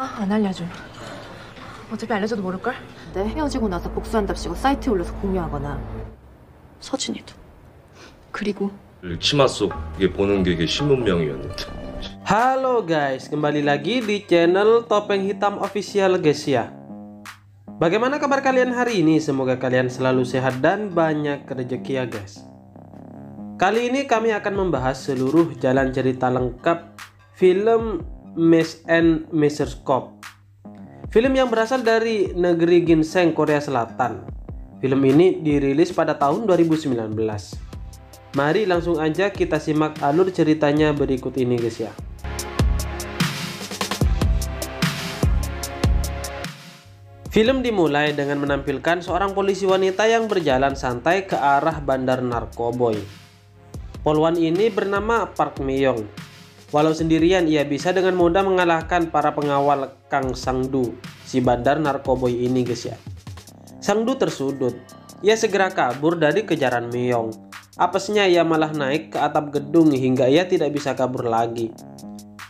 안 알려줘. 어차피 알려줘도 모를걸? 내 헤어지고 나서 복수한답시고 사이트에 올려서 공유하거나. 서준이도. 그리고 치마 속에 보는 게 신문명이었는데. Halo guys, kembali lagi di channel Topeng Hitam Official guys ya. Bagaimana kabar kalian hari ini? Semoga kalian selalu sehat dan banyak rezeki ya guys. Kali ini kami akan membahas seluruh jalan cerita lengkap film Mask and Microscope. Film yang berasal dari negeri Ginseng, Korea Selatan. Film ini dirilis pada tahun 2019. Mari langsung aja kita simak alur ceritanya berikut ini guys ya. Film dimulai dengan menampilkan seorang polisi wanita yang berjalan santai ke arah bandar narkoboy. Polwan ini bernama Park Mi-young. Walau sendirian, ia bisa dengan mudah mengalahkan para pengawal Kang Sang-du, si bandar narkoboy ini guys ya. Sang-du tersudut. Ia segera kabur dari kejaran Mi-young. Apesnya ia malah naik ke atap gedung hingga ia tidak bisa kabur lagi.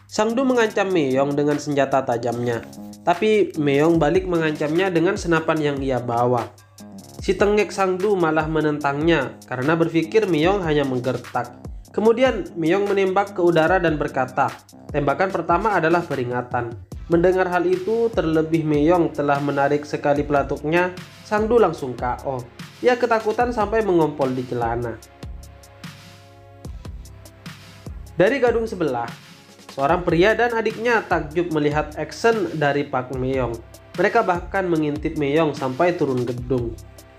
Sang-du mengancam Mi-young dengan senjata tajamnya. Tapi Mi-young balik mengancamnya dengan senapan yang ia bawa. Si tengek Sang-du malah menentangnya karena berpikir Mi-young hanya menggertak. Kemudian Mi-young menembak ke udara dan berkata, tembakan pertama adalah peringatan. Mendengar hal itu, terlebih Mi-young telah menarik sekali pelatuknya, Sang-du langsung KO. Ia ketakutan sampai mengompol di celana. Dari gadung sebelah, seorang pria dan adiknya takjub melihat action dari Park Mi-young. Mereka bahkan mengintip Mi-young sampai turun gedung.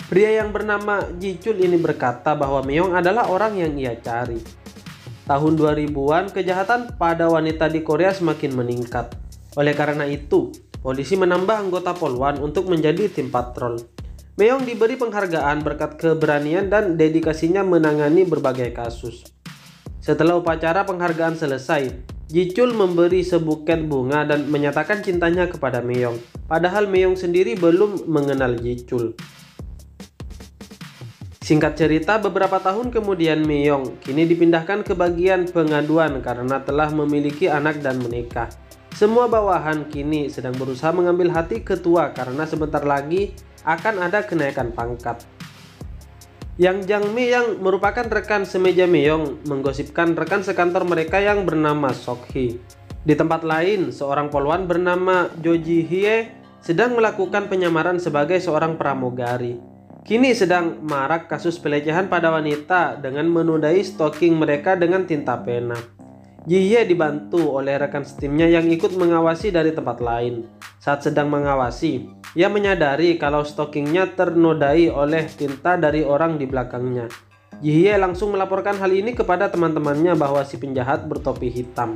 Pria yang bernama Ji-chul ini berkata bahwa Mi-young adalah orang yang ia cari. Tahun 2000-an, kejahatan pada wanita di Korea semakin meningkat. Oleh karena itu, polisi menambah anggota polwan untuk menjadi tim patrol. Mi-young diberi penghargaan berkat keberanian dan dedikasinya menangani berbagai kasus. Setelah upacara penghargaan selesai, Ji-chul memberi sebuket bunga dan menyatakan cintanya kepada Mi-young. Padahal Mi-young sendiri belum mengenal Ji-chul. Singkat cerita, beberapa tahun kemudian Mi-young kini dipindahkan ke bagian pengaduan karena telah memiliki anak dan menikah. Semua bawahan kini sedang berusaha mengambil hati ketua karena sebentar lagi akan ada kenaikan pangkat. Yang Jang-mi yang merupakan rekan semeja Mi-young menggosipkan rekan sekantor mereka yang bernama Sok-hee. Di tempat lain, seorang polwan bernama Jo Ji-hye sedang melakukan penyamaran sebagai seorang pramugari. Kini sedang marak kasus pelecehan pada wanita dengan menodai stalking mereka dengan tinta pena. Ji-hye dibantu oleh rekan setimnya yang ikut mengawasi dari tempat lain. Saat sedang mengawasi, ia menyadari kalau stalkingnya ternodai oleh tinta dari orang di belakangnya. Ji-hye langsung melaporkan hal ini kepada teman-temannya bahwa si penjahat bertopi hitam.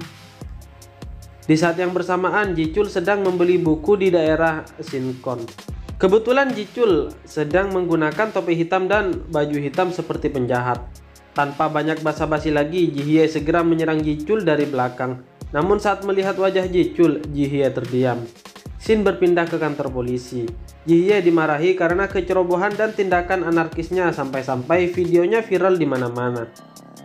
Di saat yang bersamaan, Ji-chul sedang membeli buku di daerah Shinkon. Kebetulan Ji-chul sedang menggunakan topi hitam dan baju hitam seperti penjahat. Tanpa banyak basa-basi lagi, Ji-hye segera menyerang Ji-chul dari belakang. Namun saat melihat wajah Ji-chul, Ji-hye terdiam. Scene berpindah ke kantor polisi. Ji-hye dimarahi karena kecerobohan dan tindakan anarkisnya sampai-sampai videonya viral di mana-mana.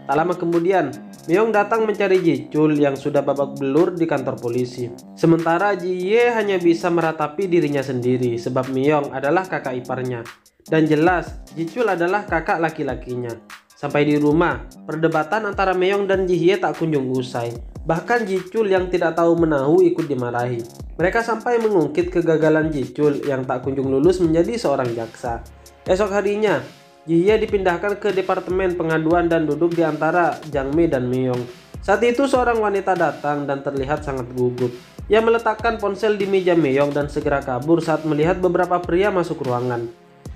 Tak lama kemudian, Mi-young datang mencari Ji-chul yang sudah babak belur di kantor polisi. Sementara Ji-hye hanya bisa meratapi dirinya sendiri sebab Mi-young adalah kakak iparnya. Dan jelas, Ji-chul adalah kakak laki-lakinya. Sampai di rumah, perdebatan antara Mi-young dan Ji-hye tak kunjung usai. Bahkan Ji-chul yang tidak tahu menahu ikut dimarahi. Mereka sampai mengungkit kegagalan Ji-chul yang tak kunjung lulus menjadi seorang jaksa. Esok harinya, Ji-hye dipindahkan ke departemen pengaduan dan duduk di antara Jang-mi dan Mi-young. Saat itu seorang wanita datang dan terlihat sangat gugup. Ia meletakkan ponsel di meja Mi-young dan segera kabur saat melihat beberapa pria masuk ruangan.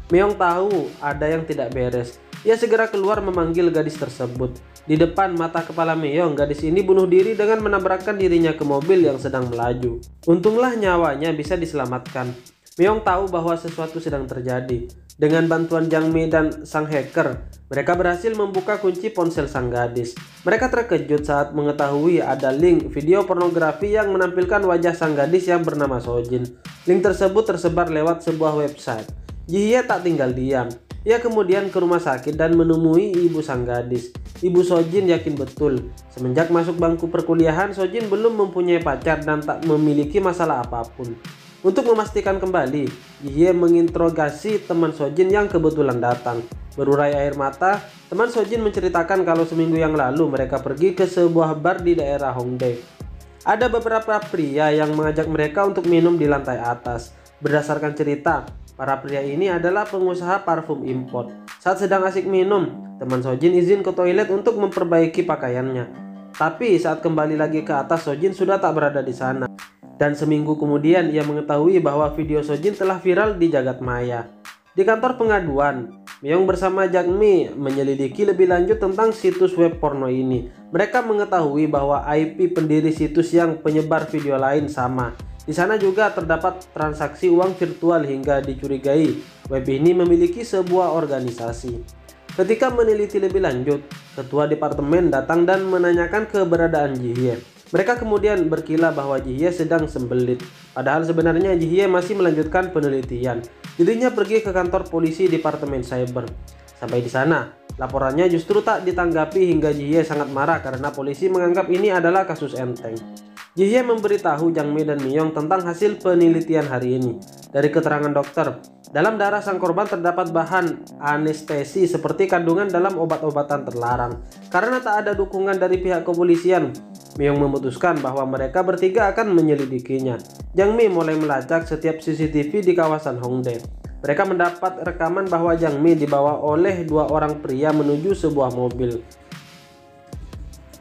Mi-young tahu ada yang tidak beres. Ia segera keluar memanggil gadis tersebut. Di depan mata kepala Mi-young, gadis ini bunuh diri dengan menabrakkan dirinya ke mobil yang sedang melaju. Untunglah nyawanya bisa diselamatkan. Mi-young tahu bahwa sesuatu sedang terjadi. Dengan bantuan Jang-mi dan sang hacker, mereka berhasil membuka kunci ponsel sang gadis. Mereka terkejut saat mengetahui ada link video pornografi yang menampilkan wajah sang gadis yang bernama Sojin. Link tersebut tersebar lewat sebuah website. Ji Hye tak tinggal diam. Ia kemudian ke rumah sakit dan menemui ibu sang gadis. Ibu Sojin yakin betul, semenjak masuk bangku perkuliahan, Sojin belum mempunyai pacar dan tak memiliki masalah apapun. Untuk memastikan kembali, Ji Hye menginterogasi teman Sojin yang kebetulan datang. Berurai air mata, teman Sojin menceritakan kalau seminggu yang lalu mereka pergi ke sebuah bar di daerah Hongdae. Ada beberapa pria yang mengajak mereka untuk minum di lantai atas. Berdasarkan cerita, para pria ini adalah pengusaha parfum impor. Saat sedang asik minum, teman Sojin izin ke toilet untuk memperbaiki pakaiannya. Tapi saat kembali lagi ke atas, Sojin sudah tak berada di sana. Dan seminggu kemudian ia mengetahui bahwa video Sojin telah viral di jagat maya. Di kantor pengaduan, Myung bersama Jang Mi menyelidiki lebih lanjut tentang situs web porno ini. Mereka mengetahui bahwa IP pendiri situs yang penyebar video lain sama. Di sana juga terdapat transaksi uang virtual hingga dicurigai web ini memiliki sebuah organisasi. Ketika meneliti lebih lanjut, ketua departemen datang dan menanyakan keberadaan Ji Hye. Mereka kemudian berkilah bahwa Ji Hye sedang sembelit. Padahal sebenarnya Ji Hye masih melanjutkan penelitian. Dirinya pergi ke kantor polisi departemen cyber. Sampai di sana, laporannya justru tak ditanggapi hingga Ji Hye sangat marah karena polisi menganggap ini adalah kasus enteng. Ji Hye memberitahu Jang Mi dan Myung tentang hasil penelitian hari ini. Dari keterangan dokter, dalam darah sang korban terdapat bahan anestesi seperti kandungan dalam obat-obatan terlarang. Karena tak ada dukungan dari pihak kepolisian, Myung memutuskan bahwa mereka bertiga akan menyelidikinya. Jang Mi mulai melacak setiap CCTV di kawasan Hongdae. Mereka mendapat rekaman bahwa Jang Mi dibawa oleh dua orang pria menuju sebuah mobil.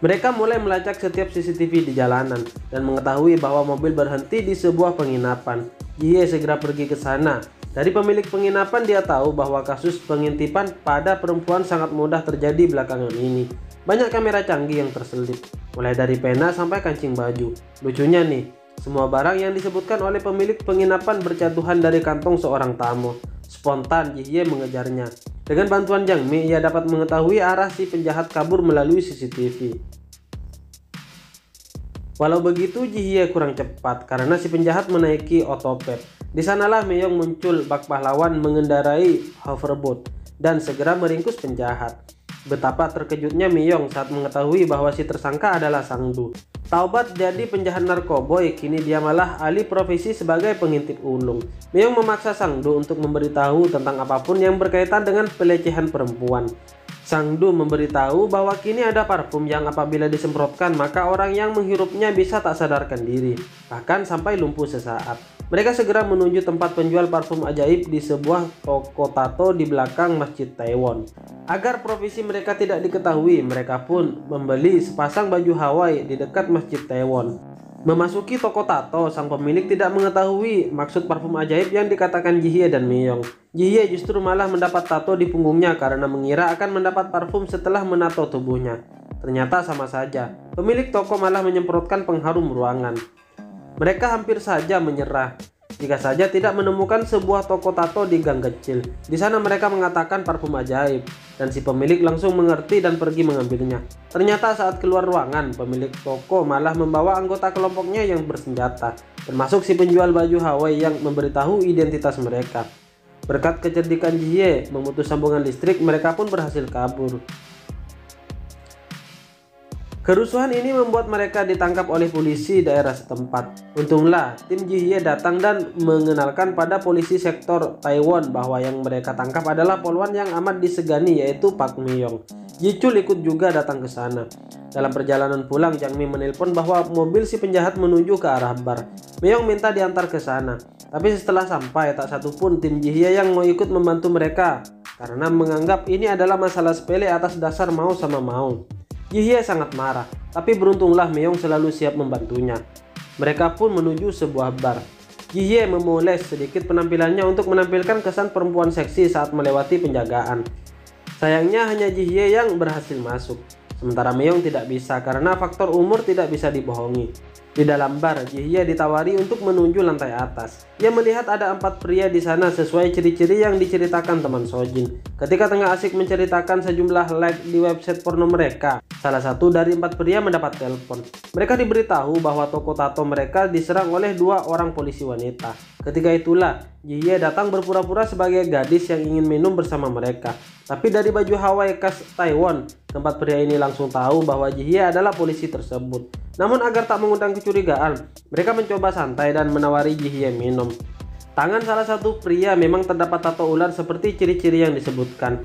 Mereka mulai melacak setiap CCTV di jalanan dan mengetahui bahwa mobil berhenti di sebuah penginapan. Ji Hye segera pergi ke sana. Dari pemilik penginapan dia tahu bahwa kasus pengintipan pada perempuan sangat mudah terjadi belakangan ini. Banyak kamera canggih yang terselip, mulai dari pena sampai kancing baju. Lucunya nih, semua barang yang disebutkan oleh pemilik penginapan berjatuhan dari kantong seorang tamu. Spontan Ji Hye mengejarnya. Dengan bantuan Jang Mi, ia dapat mengetahui arah si penjahat kabur melalui CCTV. Walau begitu, Ji Hye kurang cepat karena si penjahat menaiki otopet. Di sanalah Myung muncul bak pahlawan mengendarai hoverboard dan segera meringkus penjahat. Betapa terkejutnya Myung saat mengetahui bahwa si tersangka adalah Sang-du. Taubat jadi penjahat narkoboy, kini dia malah alih profesi sebagai pengintip ulung. Myung memaksa Sang-du untuk memberitahu tentang apapun yang berkaitan dengan pelecehan perempuan. Sang-du memberitahu bahwa kini ada parfum yang apabila disemprotkan maka orang yang menghirupnya bisa tak sadarkan diri, bahkan sampai lumpuh sesaat. Mereka segera menuju tempat penjual parfum ajaib di sebuah toko tato di belakang Masjid Taiwan. Agar profesi mereka tidak diketahui, mereka pun membeli sepasang baju Hawaii di dekat Masjid Taiwan. Memasuki toko tato, sang pemilik tidak mengetahui maksud parfum ajaib yang dikatakan Ji Hye dan Myung. Ji Hye justru malah mendapat tato di punggungnya karena mengira akan mendapat parfum setelah menato tubuhnya. Ternyata sama saja, pemilik toko malah menyemprotkan pengharum ruangan. Mereka hampir saja menyerah jika saja tidak menemukan sebuah toko tato di gang kecil. Di sana mereka mengatakan parfum ajaib dan si pemilik langsung mengerti dan pergi mengambilnya. Ternyata saat keluar ruangan, pemilik toko malah membawa anggota kelompoknya yang bersenjata, termasuk si penjual baju Hawaii yang memberitahu identitas mereka. Berkat kecerdikan Ji Hye memutus sambungan listrik, mereka pun berhasil kabur. Kerusuhan ini membuat mereka ditangkap oleh polisi daerah setempat. Untunglah, tim Ji Hye datang dan mengenalkan pada polisi sektor Taiwan bahwa yang mereka tangkap adalah polwan yang amat disegani, yaitu Pak Myung. Ji Chul ikut juga datang ke sana. Dalam perjalanan pulang, Jang Mi menelpon bahwa mobil si penjahat menuju ke arah bar. Myung minta diantar ke sana. Tapi setelah sampai, tak satupun tim Ji Hye yang mau ikut membantu mereka karena menganggap ini adalah masalah sepele atas dasar mau sama mau. Ji Hye sangat marah, tapi beruntunglah Myung selalu siap membantunya. Mereka pun menuju sebuah bar. Ji Hye memoles sedikit penampilannya untuk menampilkan kesan perempuan seksi saat melewati penjagaan. Sayangnya hanya Ji Hye yang berhasil masuk, sementara Myung tidak bisa karena faktor umur tidak bisa dibohongi. Di dalam bar, Ji Hye ditawari untuk menuju lantai atas. Ia melihat ada 4 pria di sana sesuai ciri-ciri yang diceritakan teman Sojin. Ketika tengah asik menceritakan sejumlah like di website porno mereka, salah satu dari 4 pria mendapat telepon. Mereka diberitahu bahwa toko tato mereka diserang oleh 2 orang polisi wanita. Ketika itulah Ji-hye datang berpura-pura sebagai gadis yang ingin minum bersama mereka. Tapi dari baju Hawaii khas Taiwan, tempat pria ini langsung tahu bahwa Ji-hye adalah polisi tersebut. Namun agar tak mengundang kecurigaan, mereka mencoba santai dan menawari Ji-hye minum. Tangan salah satu pria memang terdapat tato ular seperti ciri-ciri yang disebutkan.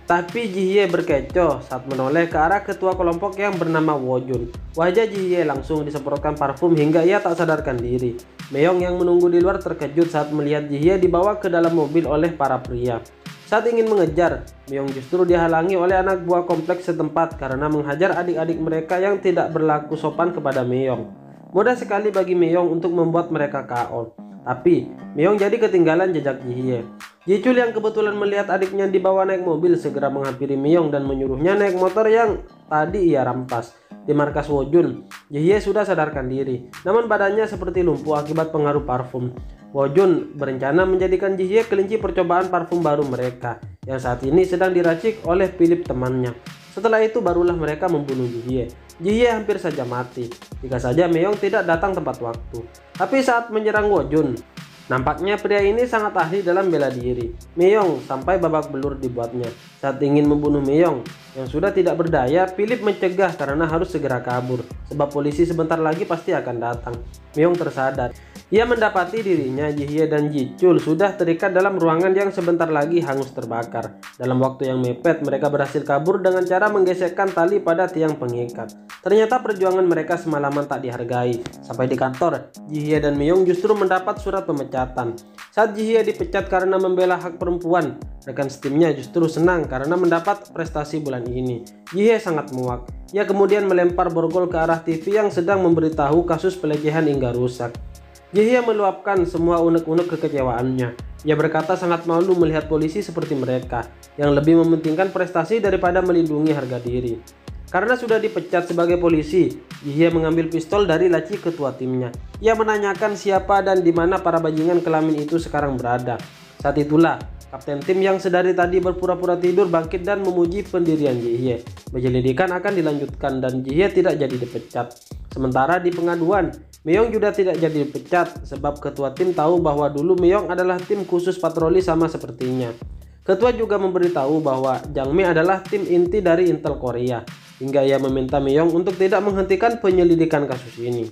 Tapi Ji-hye berkecoh saat menoleh ke arah ketua kelompok yang bernama Wojun. Wajah Ji-hye langsung disemprotkan parfum hingga ia tak sadarkan diri. Myeong yang menunggu di luar terkejut saat melihat Ji-hye dibawa ke dalam mobil oleh para pria. Saat ingin mengejar, Myeong justru dihalangi oleh anak buah kompleks setempat karena menghajar adik-adik mereka yang tidak berlaku sopan kepada Myeong. Mudah sekali bagi Myeong untuk membuat mereka KO. Tapi Myeong jadi ketinggalan jejak Ji-hye. Ji-chul yang kebetulan melihat adiknya dibawa naik mobil segera menghampiri Myeong dan menyuruhnya naik motor yang tadi ia rampas. Di markas Wojun, Ji-hye sudah sadarkan diri, namun badannya seperti lumpuh akibat pengaruh parfum. Wojun berencana menjadikan Ji-hye kelinci percobaan parfum baru mereka, yang saat ini sedang diracik oleh Philip temannya. Setelah itu barulah mereka membunuh Ji-hye. Ji-hye hampir saja mati, jika saja Myeong tidak datang tepat waktu. Tapi saat menyerang Wojun, nampaknya pria ini sangat ahli dalam bela diri. Myeong sampai babak belur dibuatnya. Saat ingin membunuh Myeong yang sudah tidak berdaya, Philip mencegah karena harus segera kabur, sebab polisi sebentar lagi pasti akan datang. Myeong tersadar. Ia mendapati dirinya, Ji-hye dan Ji-chul sudah terikat dalam ruangan yang sebentar lagi hangus terbakar. Dalam waktu yang mepet, mereka berhasil kabur dengan cara menggesekkan tali pada tiang pengikat. Ternyata perjuangan mereka semalaman tak dihargai. Sampai di kantor, Ji-hye dan Myeong justru mendapat surat pemecatan. Saat Ji-hye dipecat karena membela hak perempuan, rekan setimnya justru senang karena mendapat prestasi bulan ini. Ji-hye sangat muak. Ia kemudian melempar borgol ke arah TV yang sedang memberitahu kasus pelecehan hingga rusak. Ji-hye meluapkan semua unek-unek kekecewaannya. Ia berkata sangat malu melihat polisi seperti mereka, yang lebih mementingkan prestasi daripada melindungi harga diri. Karena sudah dipecat sebagai polisi, Ji-hye mengambil pistol dari laci ketua timnya. Ia menanyakan siapa dan di mana para bajingan kelamin itu sekarang berada. Saat itulah, kapten tim yang sedari tadi berpura-pura tidur bangkit dan memuji pendirian Ji-hye. Penyelidikan akan dilanjutkan dan Ji-hye tidak jadi dipecat. Sementara di pengaduan, Myeong juga tidak jadi dipecat sebab ketua tim tahu bahwa dulu Myeong adalah tim khusus patroli sama sepertinya. Ketua juga memberitahu bahwa Jangmi adalah tim inti dari Intel Korea, hingga ia meminta Myeong untuk tidak menghentikan penyelidikan kasus ini.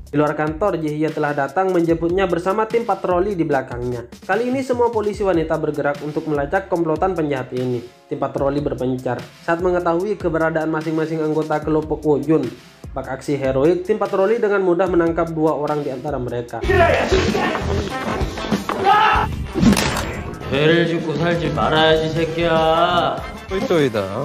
Di luar kantor, Ji-hye telah datang menjemputnya bersama tim patroli di belakangnya. Kali ini semua polisi wanita bergerak untuk melacak komplotan penjahat ini. Tim patroli berpencar. Saat mengetahui keberadaan masing-masing anggota kelompok Wojun, bak aksi heroik, tim patroli dengan mudah menangkap 2 orang di antara mereka. 죄를 짓고 살지 말아야지 새끼야. 똘똘이다.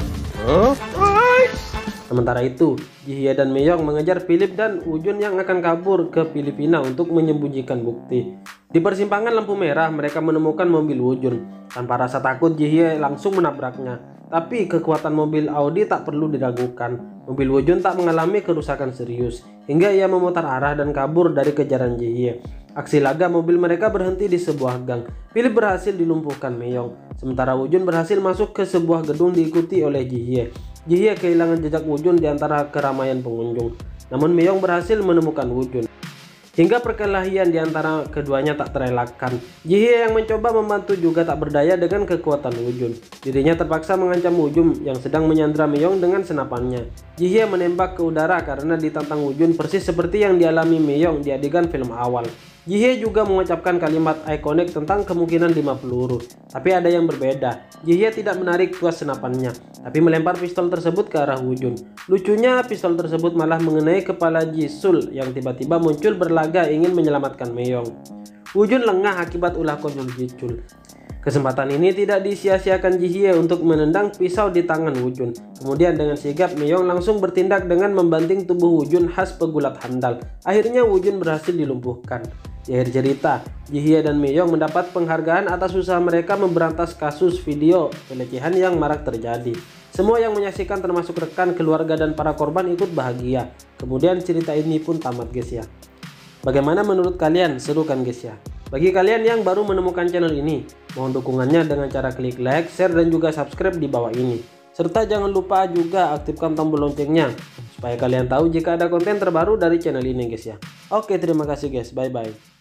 Sementara itu, Ji-hye dan Myeong mengejar Philip dan Wojun yang akan kabur ke Filipina untuk menyembunyikan bukti. Di persimpangan lampu merah, mereka menemukan mobil Wojun. Tanpa rasa takut, Ji-hye langsung menabraknya. Tapi kekuatan mobil Audi tak perlu diragukan. Mobil Wojun tak mengalami kerusakan serius, hingga ia memutar arah dan kabur dari kejaran Ji-hye. Aksi laga mobil mereka berhenti di sebuah gang. Philip berhasil dilumpuhkan Myeong, sementara Wojun berhasil masuk ke sebuah gedung diikuti oleh Ji-hye. Ji-hye kehilangan jejak Wojun di antara keramaian pengunjung, namun Myeong berhasil menemukan Wojun. Hingga perkelahian di antara keduanya tak terelakkan. Ji-hye yang mencoba membantu juga tak berdaya dengan kekuatan Wojun. Dirinya terpaksa mengancam Wojun yang sedang menyandra Myeong dengan senapannya. Ji-hye menembak ke udara karena ditantang Wojun persis seperti yang dialami Myeong di adegan film awal. Ji-hye juga mengucapkan kalimat ikonik tentang kemungkinan 5 peluru. Tapi ada yang berbeda. Ji-hye tidak menarik tuas senapannya, tapi melempar pistol tersebut ke arah Wojun. Lucunya, pistol tersebut malah mengenai kepala Ji-sul yang tiba-tiba muncul berlaga ingin menyelamatkan Myeong. Wojun lengah akibat ulah konyol Ji-chul. Kesempatan ini tidak disia-siakan Ji-hye untuk menendang pisau di tangan Wojun. Kemudian dengan sigap, Myeong langsung bertindak dengan membanting tubuh Wojun khas pegulat handal. Akhirnya Wojun berhasil dilumpuhkan. Di akhir cerita, Ji-hye dan Myeong mendapat penghargaan atas usaha mereka memberantas kasus video pelecehan yang marak terjadi. Semua yang menyaksikan termasuk rekan, keluarga, dan para korban ikut bahagia. Kemudian cerita ini pun tamat guys ya. Bagaimana menurut kalian? Seru kan guys ya? Bagi kalian yang baru menemukan channel ini, mohon dukungannya dengan cara klik like, share, dan juga subscribe di bawah ini. Serta jangan lupa juga aktifkan tombol loncengnya, supaya kalian tahu jika ada konten terbaru dari channel ini guys ya. Oke, terima kasih guys, bye bye.